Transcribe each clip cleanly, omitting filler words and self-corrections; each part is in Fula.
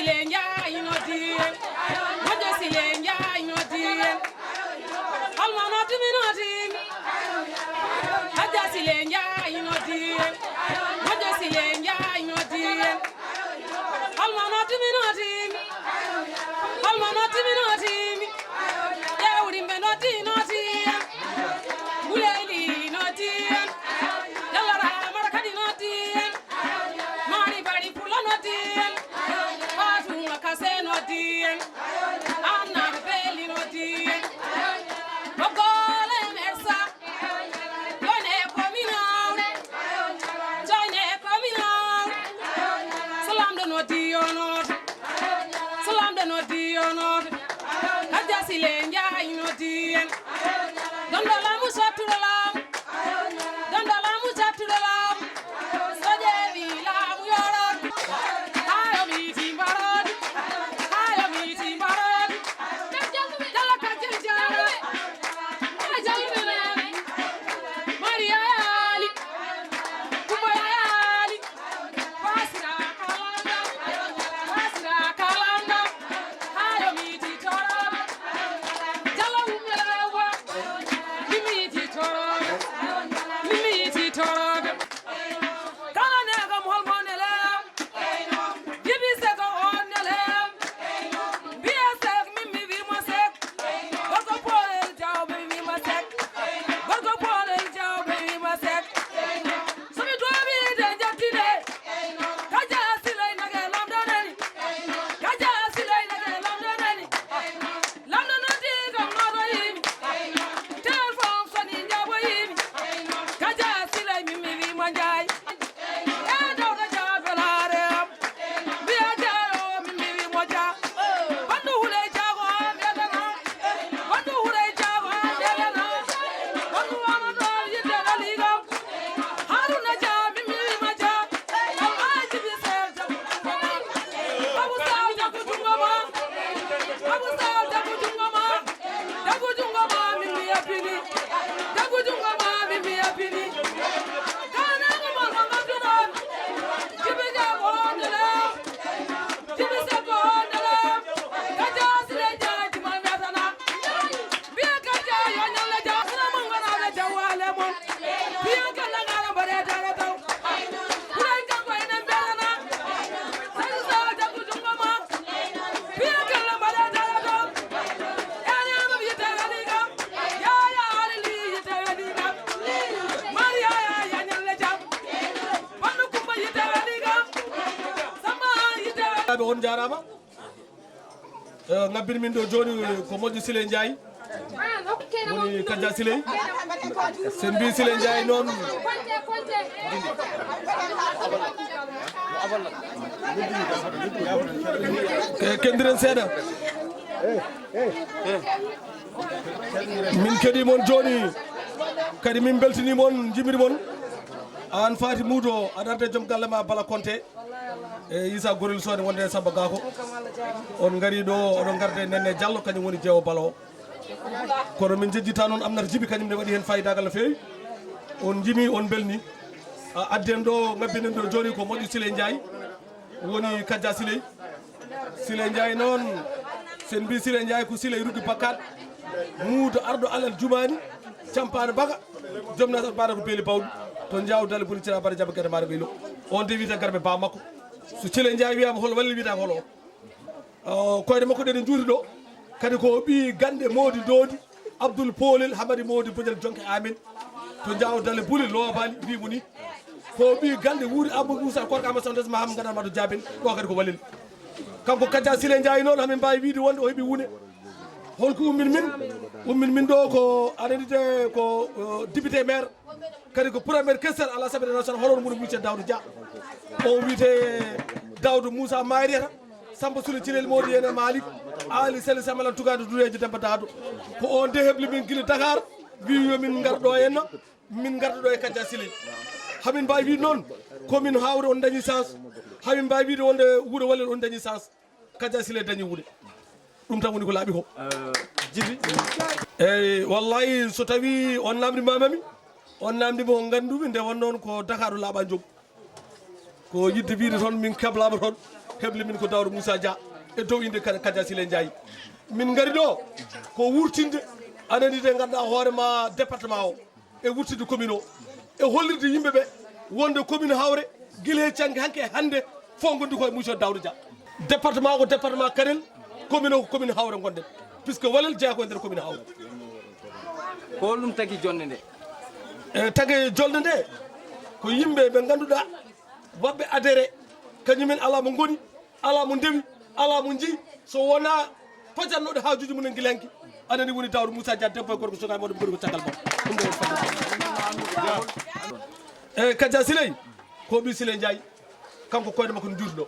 silenja inoti mojo silenja inoti alma noti minoti haja silenja inoti mojo silenja inoti alma noti minoti ya urimbe noti noti buleli noti yalara marakadi noti mari bari pula noti patu makase noti anna beli noti ogole mersa joine komina salam de noti onot salam de noti onot haja silenja inoti dondola musatulalam dondola musatulalam sojevi la muyorot ayo miti barod jala kajel jara ajal mele maria ali kubaya ali pasira kalanda ayo miti torod jala umelewa mimiti torod kala nega molmonele jibise ko onele biasek mimi vi mosek gorgo pole jawbe vi mosek gorgo pole jawbe vi mosek sumi dobi de jatide kaja silay nage lamdonani kaja silay nage lamdonani lamdonati kam nodo yimi telefon soni njabo yimi kaja silay mimi vi manjay e dawda jabelare biya jayo mimi vi moja bandu hule jago medana bandu hule jago medana bandu amado yite galigam haruna ja mimi vi maja amaji bi serta abu saw jagu tungama abu saw jagu tungama mimi yapini jagu tungama mimi yapini kana ngama ngam jibi jago ndela jibi seko ndela kaja sile jaji mametana biya kaja yonyale jasna mangana le jawale mon biya kala ngala bare dara taw kuray jango ina belana sayu sa jagu tungama biya kala bare dara taw yani am yite galiga ya ali yite galiga maria ya nyale jam banu kumba yite galiga sama yite be on jarama ngabbir min do joni ko moƴƴo Sile Ndiaye woni Kaja Sile sen mbi Sile Ndiaye noon kendiren seeɗa min keɗi mon joni kadi min beltini mon jimiri mon an Fati Moudo aɗa joom galle ma Bala Konté e Issa Gorel Sode wonde Samba Gako on gari ɗo oɗon garde Nene Diallo kañum woni jeewo Bala o kono min jejjita noon amnata jibi kañum ne waɗi hen fayidagal no fewi on jimi on belni adden ɗo ngabbinen ɗo joni ko moƴƴo Sile Ndiaye woni Kaja Sile Ndiaye noon sen mbi Sile Ndiaye ko Sile ruggi bakkat muudo arɗo alal jumani campane baga jomnata mbaɗa ko beeli bawɗi to jawdale policira bara jaba gueɗe maɗa ɓeylo on de wiyata garɓe ba makko so Sile Ndiaye wiyama hol walli wiyata holo o koyɗe makko ɗeɗe juuri ɗo kadi ko ɓi gande Modi Dodi Abdoul Polel Hamadi Modi Bodiel Jonke Amin to jawdale buli lobali wimo ni ko ɓi gande wuuri Amadou Moussa korka ama sandes ma ham gandanma to jabin ɗo kadi ko walil kanko Kaja Sile Ndiaye noon hamin mbawi wiide wonde o heeɓi wuune holko ummin min ɗo ko aɗanite ko député maire kadi ko premier questeur à l'Assemblée nationale hono moni wiyete Daouda Dia o wiyete Daouda Moussa Mariata Samba Soule Thilel Modi ene Malik Ali Sele Samala tugade dureji Demba Dado ko on de hebli min guila Dakar wi yo min garɗo henno min garɗo ɗo e Kaja Sile hamin mbawi wiide noon komin hawre on dañi sens hamin mbawi wiide wonde wuuro Wallel on dañi sens Kaja Sile dañi wuuɗe ɗum tan woni ko laaɓi ko jibi eyyi wallahi so tawi on namdimamami on namdima ko gandumi nde won noon ko Dakar laaɓa joom ko yidde wiide toon min keblama toon hebli min ko Daouda Moussa Dia e dow inde Kadia Sileye Ndiaye min ngari ɗo ko wurtinde anani de ganduɗa hoorema département o e wurtide commune o e hollirde yimɓeɓe wonde commune Hawre guila he cangue hanke hande fof gondi koye monsieur Daouda Dia département ko département Kanel commune o ko commune Hawre gonɗen puisque Walel jeeya koye nder commune Hawre ko ɗum tagui jonde nde e tagui jolde nde ko yimɓe ɓe ganduɗa wabɓe adhéré kañumen ala mo goni ala mo ndewi ala mo jii so wona pojannoɗo haajuji mumen guila hanki anani woni Daouda Moussa Dia debbo e gorko soga moɗo goni ko caggal mom ɗum ɗo e Kadia Sileye ko ɓi Sileye Ndiaye kanko koyɗe makko no juutuɗo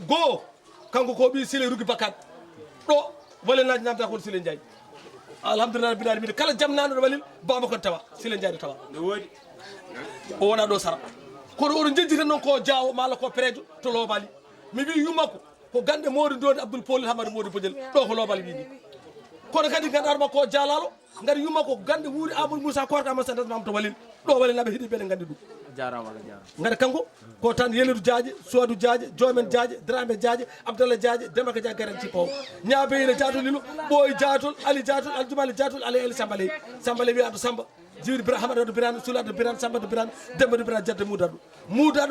goho kanko ko ɓi Sileye Rougui Bakkat ɗo walenaji namda kon Sileye Ndiaye alhamdulillah rabbil alamin kala jam nanoɗo walil bama kon tawa Sileye Ndiaye ɗo tawa ne woodi o wona ɗo sara kono oɗo jejjita noon ko Diawo mala ko Pérédio to Lobali mi wi yummakko ko gande Mody Dodi Abdoul Polil Hamadou Mody Bodiel ɗo ko Lobali wiɗi kono kadi ganduɗa makko Dialalo ngari yummakko ko gande wuuri Amadou Moussa Korka Amadou Mam to Walil ɗo walinaɓe heeɗi ɓeɗe gandi ɗum jarama ngari kanko ko tan Yelidou Diadje Suwadou Diadje Jomen Diadje Dramé Diadje Abdallah Diadje Demaka Dia garanti paw ñaabeyine Diatol lilo ɓooy Diatol Ali Diatol Aljumali Diatol Ali El Sambaley Sambaley wiya to Samba jiwri Hamad do Birane Sula do Birane Samba do Birane Demba do Birane Jadde Moudado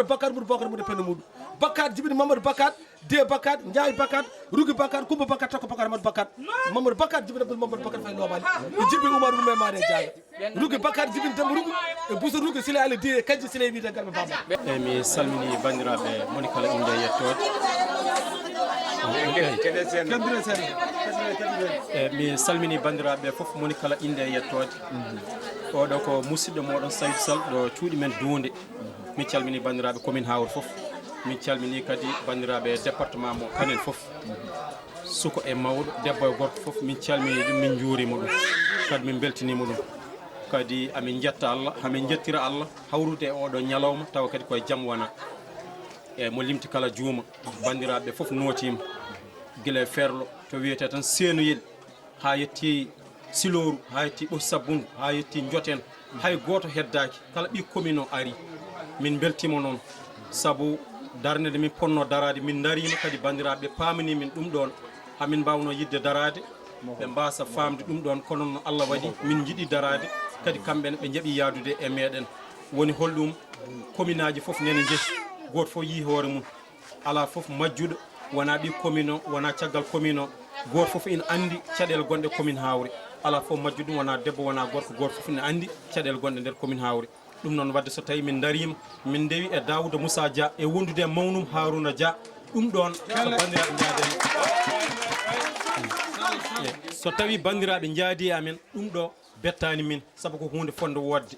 Bakkat Moudou Bakkat Moudou Penda Moudou Bakkat jibini Mamadou Bakkat De Bakkat Ndiaye Bakkat Rougui Bakkat Koumba Bakkat Takko Bakkat Amadou Bakkat Mamadou Bakkat jibini Mamadou Bakkat Faye Lobali e jibi Oumar Oumé Mane Diaga Rougui Bakkat jibini Demba Rougui e Bousso Rougui Sileye Ali Diye Kadji Sileye wiide garɓe baba e mi salmini bandiraɓe moni kala inde yettode e mi salmini bandiraɓe foof moni kala inde e yettode oɗo ko musidɗo moɗon Saydou Sall ɗo cuuɗi men Dounde mi calmini bandiraɓe commune Hawre foof mi calmini kadi bandiraɓe département mo Kanel foof suko e mawɗo debbo e gorko foof min calmini ɗum min juurima ɗum kadi min beltinima ɗum kadi amin jetta Allah hamin jettira Allah hawrude e oɗo ñalawma tawa kadi koye jaam wona e mo limti kala juuma bandiraɓe foof nootima guila e ferlo to wiyete tan Senoyel ha yetti Siloru ha yetti Ɓoki Sabbundu ha yetti Joten hay goto heddaki kala ɓi commune o ari min beltima noon saabu darnede min ponno darade min darima kadi bandiraɓe pamani min ɗum ɗon hamin mbawno yidde darade ɓe mbasa famde ɗum ɗon kono no Allah waɗi min jiiɗi darade kadi kamɓene ɓe jaaɓi yadude e meɗen woni holɗum commune aji foof nene jeehi goto foof yi hoore mum ala foof majjuɗo wona ɓi commune o wona caggal commune o goto foof ina andi caɗele gonɗe commune Hawre ala foof majjuɗo ɗum wona debbo wona gorko goto foof ina andi caɗele gonɗe nder commune Hawre ɗum noon wadde so tawi min darima min dewi e Daouda Moussa Dia e wondude e mawnum Harouna Dia ɗum ɗon so bandiraɓe jaadani so tawi bandiraɓe jaadi amen ɗum ɗo bettani min saabu ko hunde fonde wodde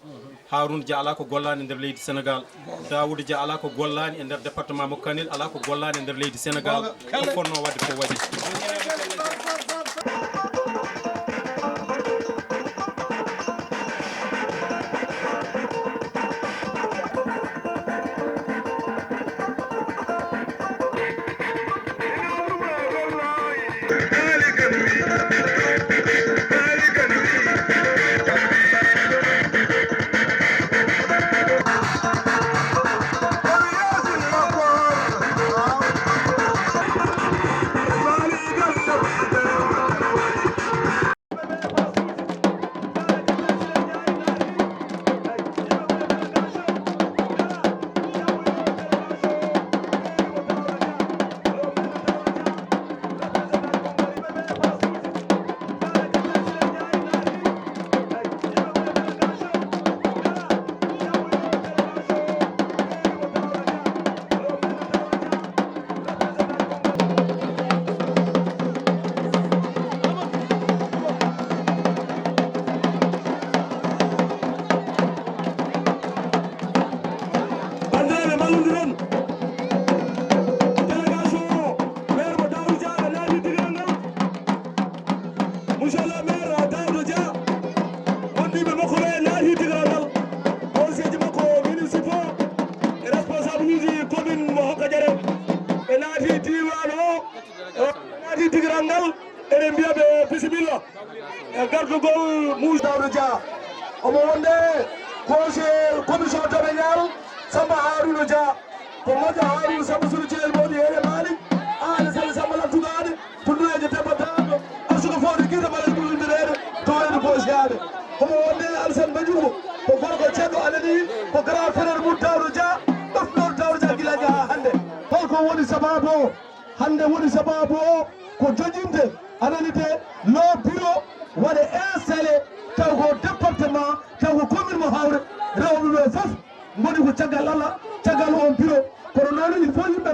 Harouna Dia ala ko gollani e nder leydi Sénégal Daouda Dia ala ko gollani e nder département mo Kanel ala ko gollani e nder leydi Sénégal ko fonno wadde ko waɗi ko moƴƴa haaru samba suru cilel mawɗi heere maali aale sene sambala tugaade tundureje tebbataɗo arsugo fode guita mbaɗen ɓullindireede to wayno boosiyade omo wonde Alassane Mbadiouro ko gorko ceeɗo anani ko grand frère mum Daouda Dia ɗofɗor Daouda Dia gilaji ha hannde holko woni sababu o hannde woni sababu o ko joƴinde ananite lo bureau waɗe installé taw ko département taw ko commune mo Hawre rewɓe ɓe fof ngoni ko caggal Allah caggal on bureau kono noon il faut yimɓe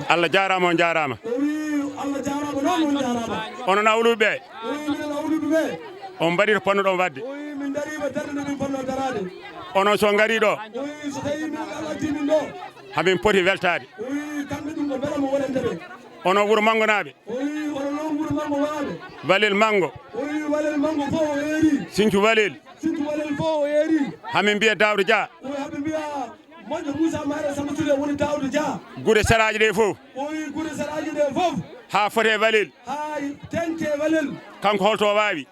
Allah jarama on jarama Allah jarama noon on jarama onon awluɓe minen awluɓe ɓe on mbaɗi to ponnoɗon wadde min darima darde nde min ponno darade onon so gari ɗo so tawi min Allah timin ɗo hamin poti weltade kamɓe ɗum ko beela mo wonande ɓe onon wuuro Mango naaɓe onon noon wuuro Mango waaɓe Walel Mango Walel Mango fof o heeri Sinthiou Walel Walel fof o heeri hamin mbiya Daouda Dia haɓe mbiya moƴƴo Moussa Mara Samba Touré woni Daouda Dia guure saraji ɗe fof guure saraji ɗe fof ha fote Walel ha tenke Walel kanko holto wawi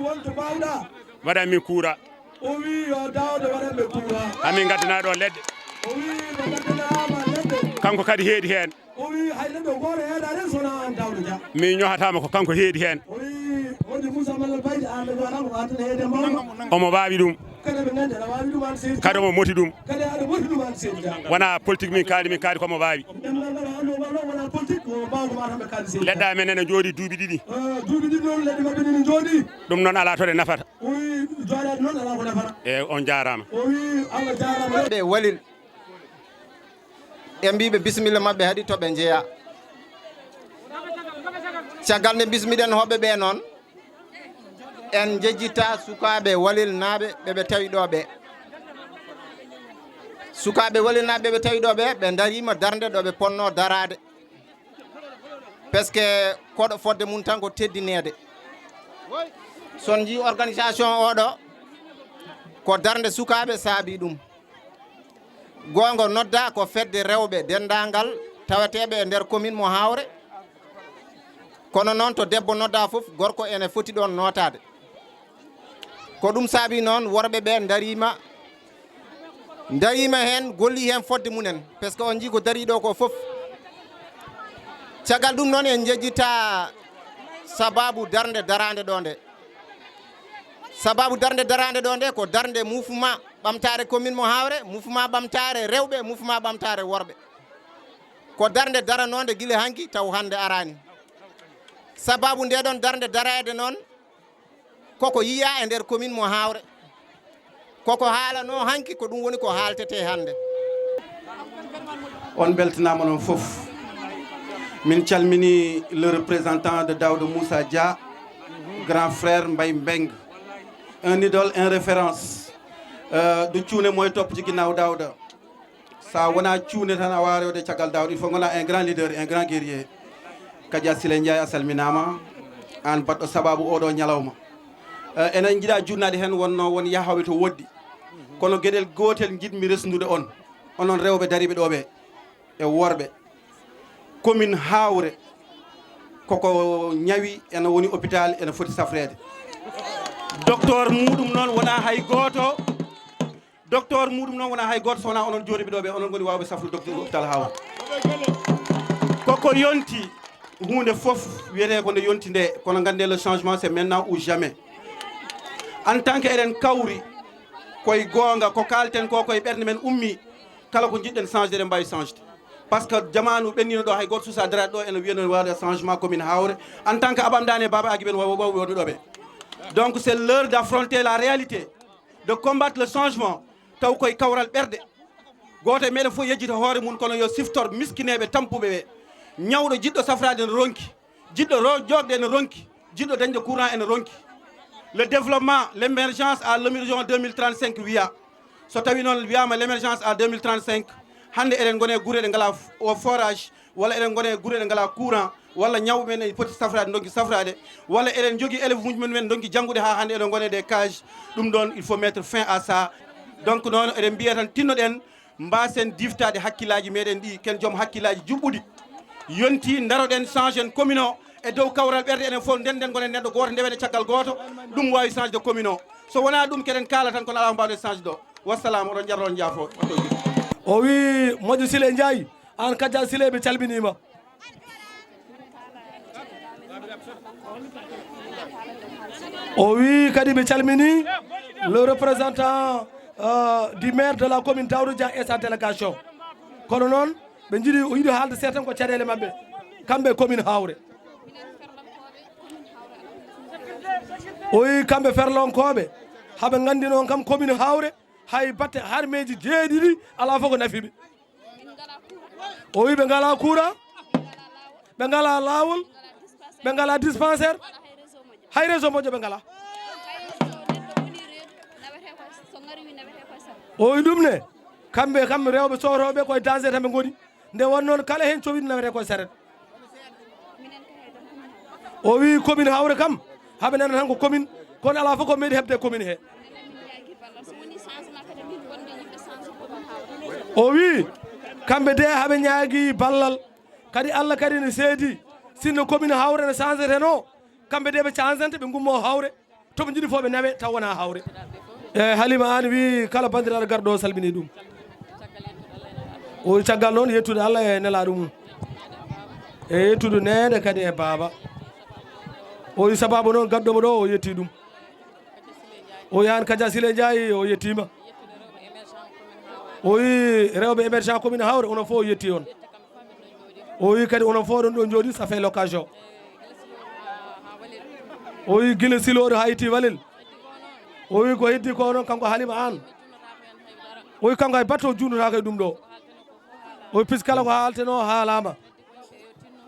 wonto mbawɗa waɗan min kuura o wi yo Daouda waɗanɓe kuura hamin gaddana ɗo leɗɗe o wi ɓe gaddanama leɗɗe kanko kadi heedi hen o wi hay leɗɗo goto heeɗade sona an Daouda Dia min ñohatama ko kanko heedi hen o wi moƴƴo Moussa Malal Baydi an ɓe waɗa ko watane heede mawɗo omo wawi ɗum kadi ɓe gandi aɗa wawi ɗum an seydi kadi omo moti ɗum kadi aɗa moti ɗum an seydi Dia wona politique min kaali komo wawi ɗemgal ngal anno ngal wona politique ko mbawdoma tan ɓe kaali seydi leɗɗa men ene jooɗi duuɓi ɗiɗi duuɓi ɗiɗi noon leɗɗi mabɓe ɗiɗi jooɗi ɗum noon ala to ɗe nafata o wi jooɗade noon ala ko nafata e on jarama o wi Allah jarama ɓe Walil e mbiɓe bisimilla mabɓe haɗi toɓe jeeya caggal nde bismiɗen hoɓɓe ɓe noon en jejjita sukaɓe Walil naaɓe ɓeɓe tawi ɗo ɓe sukaɓe Walil naaɓe ɓeɓe tawi ɗo ɓe darima darde ɗo ɓe ponno darade par ce que koɗo fodde mum tan ko teddinede son ji organisation oɗo ko darde sukaɓe saabi ɗum gongo nodda ko fedde rewɓe dendagal taweteɓe e nder commune mo Hawre kono noon to debbo nodda fof gorko ene foti ɗon notade ko ɗum saabi noon worɓe ɓe darima hen golli hen fodde munen par ce que on jii ko dariɗo ko fof caggal ɗum noon en jejjita sababu darde darande ɗo nde sababu darde darande ɗo nde ko darde mouvement ɓamtare commune mo Hawre mouvement ɓamtare rewɓe mouvement ɓamtare worɓe ko darde daranode guila hanki taw hande arani sababu nde ɗon darde darade noon koko yiya e nder commune mo Hawre koko haalano hanki ko ɗum woni ko haaltete hande on beltanama noon fof min calmini le représentant de Daouda Moussa Dia grand frère Mbaye Mbeng un idole un référence du cuune moye topp ci ginnaw Daouda sa wona cuune tan a wawi rewde caggal Daouda il faut gona un grand leader un grand guerrier Kadia Sile Ndiaye a salminama an baɗɗo sababu oɗo ñalawma enen jiiɗa jurnade hen wonno won yahawe to woddi kono gueɗel gotel jiɗmi resnude on onon rewɓe dariɓe ɗo ɓe e worɓe commune Hawre koko ñawi ene woni hôpital ene foti safrede docteur muɗum noon wona hay goto docteur muɗum noon wona hay goto sowona onon jooɗiɓe ɗo ɓe onon goni wawɓe safrude docteur hôpital Hawre koko yonti hunde fof wiyete ko nde yonti nde kono gande le changement c'est maintenant ou jamais en tant que eɗen kawri koye gonga ko kalten ko koye ɓerde men ummi kala ko jiɗɗen changede eɗen mbawi changede par ce que jamanu ɓennino ɗo hay goto suusa darade ɗo ene wiyano waɗa changement commune Hawre en tant que abamdani e baba aguiɓen wawɓe wonde ɗo ɓe donc c'est l'heure d'affronter la réalité de combattre le changement taw koye kawral ɓerde goto e meɗen fof yejjita hoore mum kono yo siftor miskineɓe tampuɓe ɓe ñawɗo jiɗɗo safrade ene ronki jiɗɗo jogde ene ronki jiɗɗo dañde courant ene ronki le développement l'émergence à l'horizon 2035 wiya so tawi noon wiyama l'émergence à 2035 hande eɗen gone guure ɗe ngala o forage walla eɗen gone guure ɗe ngala courant walla ñawɓe men e poti safrade donki safrade walla eɗen jogui élève muji men donki janggude ha hande eɗen gone des cages ɗum ɗon il faut mettre fin à ça. Donc noon eɗen mbiya tan tinnoɗen mbasen diftade hakkillaji meɗen ɗi ken joom hakkillaji juɓɓuɗi yonti daroɗen change en commune o e dow kawral ɓerde enen fof ndenden gonen neɗɗo goto ndewen e caggal goto ɗum wawi change de commune o so wona ɗum keɗen kala tan kono ala mbawde change ɗo wassalamu oɗon jarro on jaafo. o wi moƴo Sile Ndiaye an Kadia Sile ɓe calminima. o wi kadi ɓe calmini le représentant du maire de la commune Daouda Dia et sa délégation kono noon ɓe jiiɗi o yiɗi haalde seetan ko caɗele mabɓe kamɓe commune Hawre. o wi kamɓe ferlonkoɓe haɓe gandi noon kam commune Hawre hay batte harmeji jeeɗiɗi ala fof ko nafiɓe. o wi ɓe ngala courant ɓe ngala lawol ɓe ngala dispensaire hay réseau moƴƴo ɓe ngala. o wi ɗum ne kamɓe rewɓe sohroɓe koye danger tan ɓe goni nde won noon kala hen cowiɗi nawete koye saret. o wi commune Hawre kam haɓe nana tan ko commune kono ala fof ko meeɗi hebde commune he. o wi kamɓe de haɓe ñaagui ballal kadi Allah kadi ne seedi sinno commune Hawre ne changete no kamɓe de ɓe changente ɓe gummo Hawre toɓe jiiɗi fo ɓe nawe taw wona Hawre. eyyi Halima an wi kala bandiraɗo garɗo o salmini ɗum. o caggal noon yettude Allah e nelaɗo mum e yettude nene kadi e baaba. o wi sababu noon gaddomo ɗo o yetti ɗum. o yahan Kadia Sile Ndiaye o yettima. o wi rewɓe émergent commune Hawre onon fof o yetti on. o wi kadi onon fof ɗon ɗo jooɗi ça fait l'occasion. o wi guila siloɗo ha itti Walel. o wi ko heddi ko noon kanko Halima an o wi kanko hay batte o jundotako e ɗum ɗo. o wi puisque kala ko haalteno haalama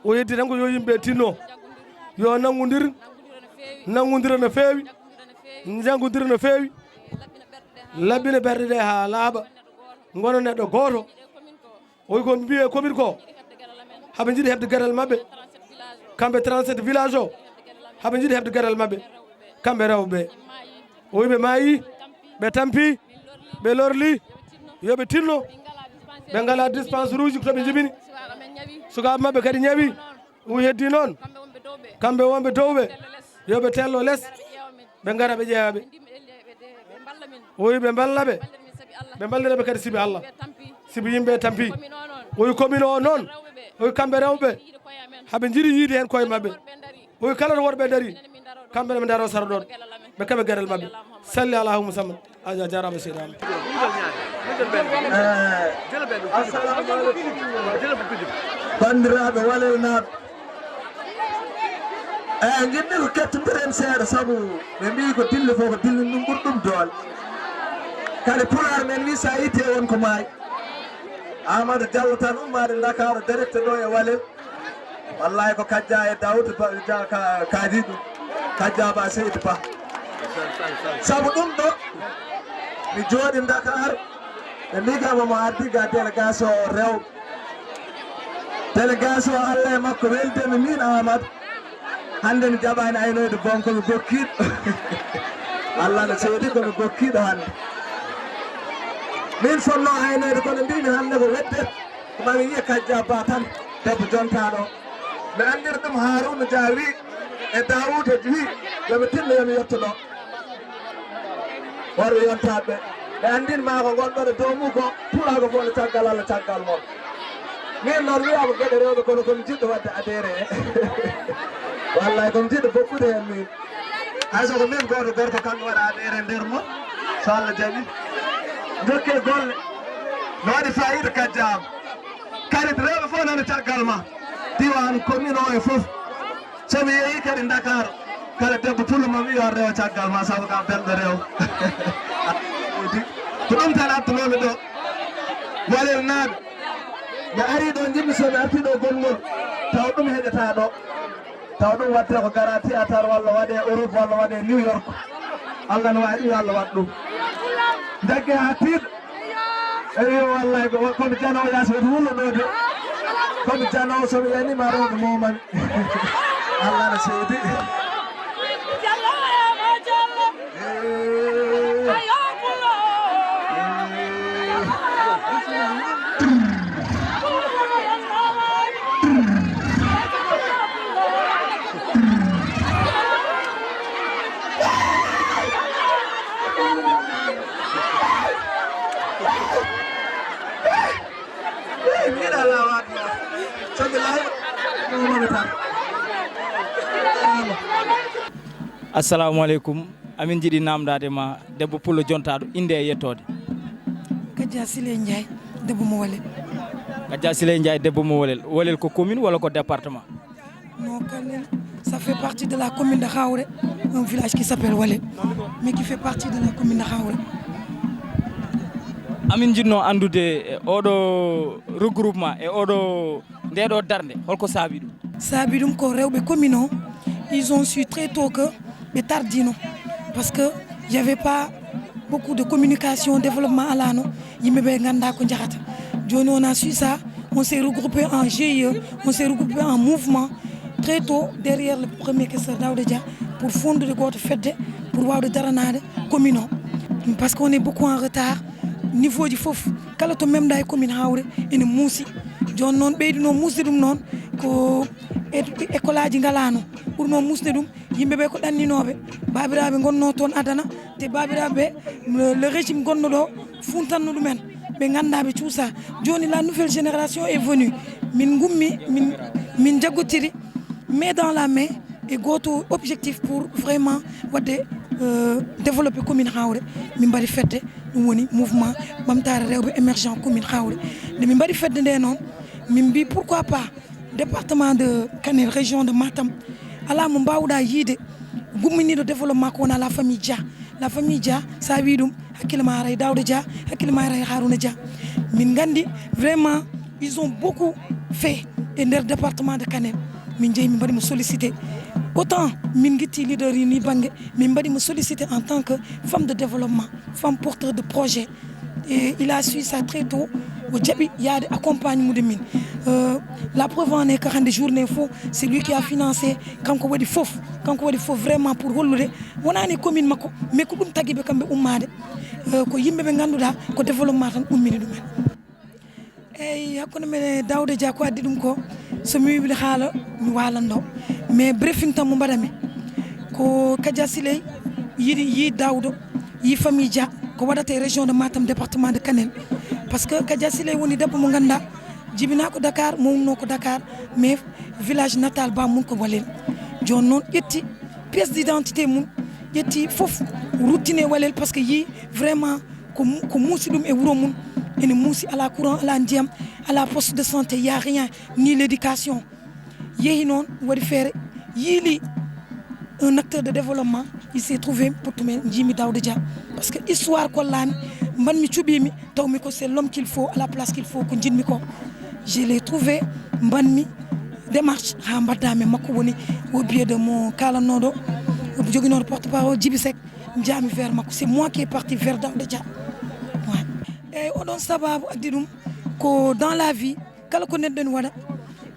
o heddi tan ko yo yimɓe tinno yo nanggodir no feewi janggodir no feewi laɓɓina ɓerɗe ɗe ha laaɓa gono neɗɗo goto. o wi ko mbiye commune ko haɓe jiiɗi hebde gueɗal mabɓe kamɓe 37 village o haɓe jiiɗi hebde gueɗal mabɓe kamɓe rewɓe. o wi ɓe maayi ɓe tampi ɓe lorli yoɓe tinno ɓe ngala dispense uji toɓe jibini sukaɓe mabɓe kadi ñawi. o heddi noon kamɓe wonɓe dowɓe yoɓe tello less ɓe gara ɓe ƴeewaɓe. o wi ɓe ballaɓe ɓe balliraɓe kadi sibi Allah sibi yimɓe tampi. o wi commune o noon o wi kamɓe rewɓe haɓe jiiɗi yiide hen koye mabɓe. o wi kala to worɓe daari kamɓe ɓe daro sara ɗon ɓe kaɓe gueɗal mabɓe. salli alahuma samman a jarama seydama. bandiraɓe Walel naaɓe jiɗɗi ko kettodiren seeɗa saabu ɓe mbi ko dille fof ko dille ɗum ɓuuri ɗum doole kadi pular men ni sa itte won ko maayi. Amadou Diallo tan ummade Dakar direct ɗo e Walel wallahi ko Kadia e Daouda kaadi ɗum Kadia Ba Seydou Ba saabu ɗum ɗo mi jooɗi Dakar ɓe mbikama mo addi ga délégation o rewɓe délégation Allah e makko weldemi min Amadou hande mi jaɓani aynoyde bon komi gokkiɗo Allah no seedi komi gokkiɗo hande min fonno aynoyde kono mbimi hande ko weddet mami wiya Kadia Ba tan debbo jontaɗo mi andiri ɗum Harouna Dia wi e Daouda wi yomi tinno yomi yettoɗo worɓe yontaɓe ɓe andinma ko gonɗo dow mum ko puulago fof no caggal Allah caggal moon min noon wiyama gueɗe rewɓe kono komi jiɗɗo wadde adhéré wallahi komi jiɗɗo bokkude hen min hay soko min goto gorko kanko waɗa adhéré nder moon so Allah jaaɓi jokke golle no waɗi fayida Kadia am kadi rewɓe fof nana caggal ma diwan commune o e fof somi yeehi kadi Dakar kala debbo pullo ma wi yo rewa caggal ma saabu kam belɗo rew ko ɗum tan addunomi ɗo Walel naaɓe mi ari ɗo jimmi somi arti ɗo gongol taw ɗum heƴata ɗo taw ɗum watte ko gara théâtre walla waɗe Europe walla waɗe New York Allah no wawi ɗum Allah waɗa ɗum jagge ha tiiɗo eyo wallahi kono janowo yaso wullanode kono janowo somi yanima rewde momani Allah na seedi assalamu aleykum amin jiiɗi namdade ma debbo pullo jontaɗo inde e yettode Kadia Siley Ndiaye debbo mo Wolel. Kadia Siley Ndiaye debbo mo Wolel. Wolel ko commune wala ko département? Non, Kanel, ça fait partie de la commune de Khaouré, un village qui s'appelle Wolel, mais qui fait partie de la commune de Khaouré. amin jinno andude oɗo regroupement e oɗo ndeɗo darde holko saabi ɗum? Saabi ɗum ko rewɓe commune o ils ont su très tôt que ɓe tardino parce que y avait pas beaucoup de communication développement alano yimɓeɓe ganda ko jahata joni on a su ça, on s'est regroupé en GIE, on s'est regroupé en mouvement très tôt derrière le premier questeur Daouda Dia pour fondre goto fedde pour wawde daranade commune o parce qu'on est beaucoup en retard niveau ji fof kala to memda e commune Hawré ene muusi joni noon ɓeydino musde ɗum noon ko école aji galano ɓurno musde ɗum yimɓeɓe ko ɗanninoɓe babiraɓe gonno toon adana te babiraɓe le régime gonno ɗo funtanno ɗumen ɓe gandaɓe cuusa joni la nouvelle génération est venue min gummi min jaggotiri main dans la main et goto objectif pour vraiment wadde développer commune Hawré min mbaɗi fedde ɗum woni mouvement ɓamtare rewɓe émergent commune Hawré nde min mbaɗi fedde nde noon min mbi pourquoi pas département de Kanel région de Matam ala mo mbawɗa yiide gumminiɗo développement ko wona la famille Dia sa wi ɗum hakkille ma ara e Daouda Dia hakkille ma ara e Harouna Dia min gandi vraiment ils ont beaucoup fait e nder département de Kanel min jeeyi min mbaɗimo sollicité autant min guitti leader ni banggue min mbaɗimo sollicité en tant que femme de développement femme porteur de projet et il a su ça très tôt o jaaɓi yaade accompagne mude min la preuve en est que hande journée fo c'est lui qui a financé kanko waɗi foof vraiment pour hollude wonani commune makko mais ko ɗum tagiɓe kamɓe ummade ko yimɓeɓe ganduɗa ko développement tan ummini ɗumen eyyi hakkude men Daouda Dia ko addi ɗum ko somi wiɓe haala mi walanno mais briefing tan mo mbaɗami ko Kadia Siley yi Daouda yi famille Dia ko waɗata e région de Matam département de Kanel parce que Kadia Siley woni debbo mo ganda jibina ko Dakar mo wonno ko Dakar mais village natal ba mum ko Wolel joni noon ƴetti pièce d'identité mum ƴetti foof ruttine Wolel parce que yi vraiment ko muusi ɗum e wuuro mum ene muusi ala courant ala ndiyam ala poste de santé y a rien ni l'éducation yeehi noon waɗi feere yiili un acteur de développement il s'est trouvé pour tumen jimi Daouda Dia parce que histoire kollami mbanmi cuɓimi tawmi ko c'est l'homme qu'il faut à la place qu'il faut ko jinmi ko je l'ai trouvé mbanmi démarche ha mbaddami makko woni au biais de mon kalannoɗo joguinoɗo porte parole Djiby Seck jami vers makko c'est moi qui est parti vers Daouda Dia eyyi oɗon sababu addi ɗum ko dans la vie kala ko neɗɗo ne waɗa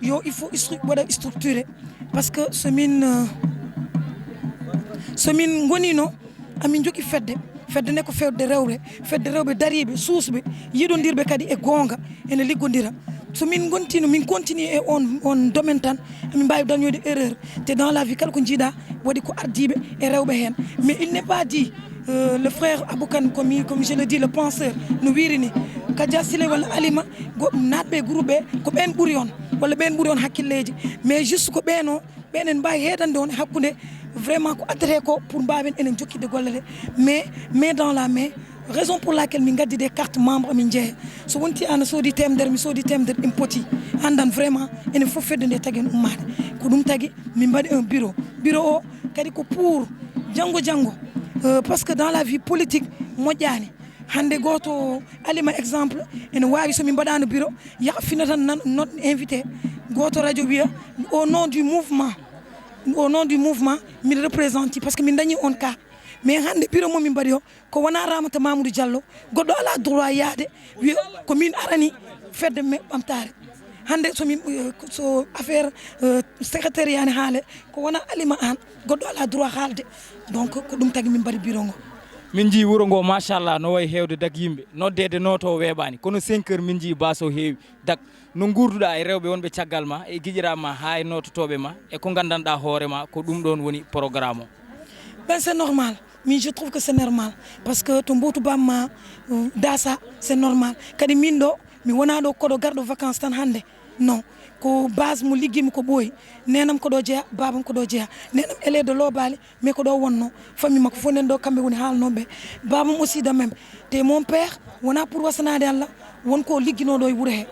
yo il faut waɗa structuré parce que somin gonino amin jogui fedde nde ko fedde rewɓe dariɓe suusɓe yiɗodirɓe kadi e gonga ene liggodira somin gontino min continue e on domaine tan amin mbawi dañoyde erreur te dans la vie kala ko jiiɗa waɗi ko ardiɓe e rewɓe hen mais il n'est pas dit le frère Aboukan comme je le dis le penseur no wirini Kadia Siley walla Alima natɓe groupe ɓe ko ɓen ɓuuri on walla ɓen ɓuuri on hakkilleji mais juste ko ɓenen mbawi heɗande on hakkude vraiment ko addete ko pour mbawen enen jokkidde gollal mais dans la main raison pour laquelle min gaddi des cartes membre amin jeeya so wonti an a soodi temedere mi soodi temedere ɗin poti andan vraiment enen foof fedde nde tagui en ummade ko ɗum tagui min mbaɗi un bureau o kadi ko pour janggo parce que dans la vie politique moƴƴani hande goto Alima exemple ene wawi somi mbaɗano bureau yaa fina tan not invité goto radio wiya au nom du mouvement min représente parce que min dañi on cas mais hande biro momin mbaɗi o ko wona Ramata Mamadou Diallo goɗɗo ala droit yaade wi komin arani fedde ɓamtare hande so affaire secrétariat ne haale ko wona alima an goɗɗo ala droit haalde donc ko ɗum tagui min mbaɗi bureau ngo min jii wuro ngo machallah no wayi hewde dag yimɓe noddede noto weeɓani kono 5 heures min jii baso heewi dag no gurduɗa e rewɓe wonɓe caggal ma e guiƴirama ha e nototoɓe ma e ko gandanɗa hoorema ko ɗum ɗon woni programme o ben c'est normal mais je trouve que c'est normal parce que to mbotu bamma dasa c'est normal kadi min ɗo mi wona ɗo koɗo garɗo vacances tan hande non ko base mo liggimi ko ɓooyi nenam ko ɗo jeeya babam ko ɗo jeeya nenam élève de lobali mais ko ɗo wonno famille makko fof nen ɗo kamɓe woni haalnoɓe babam aussi de même te mon père wona pour wasanade Allah wonko ligginoɗo e wuuro he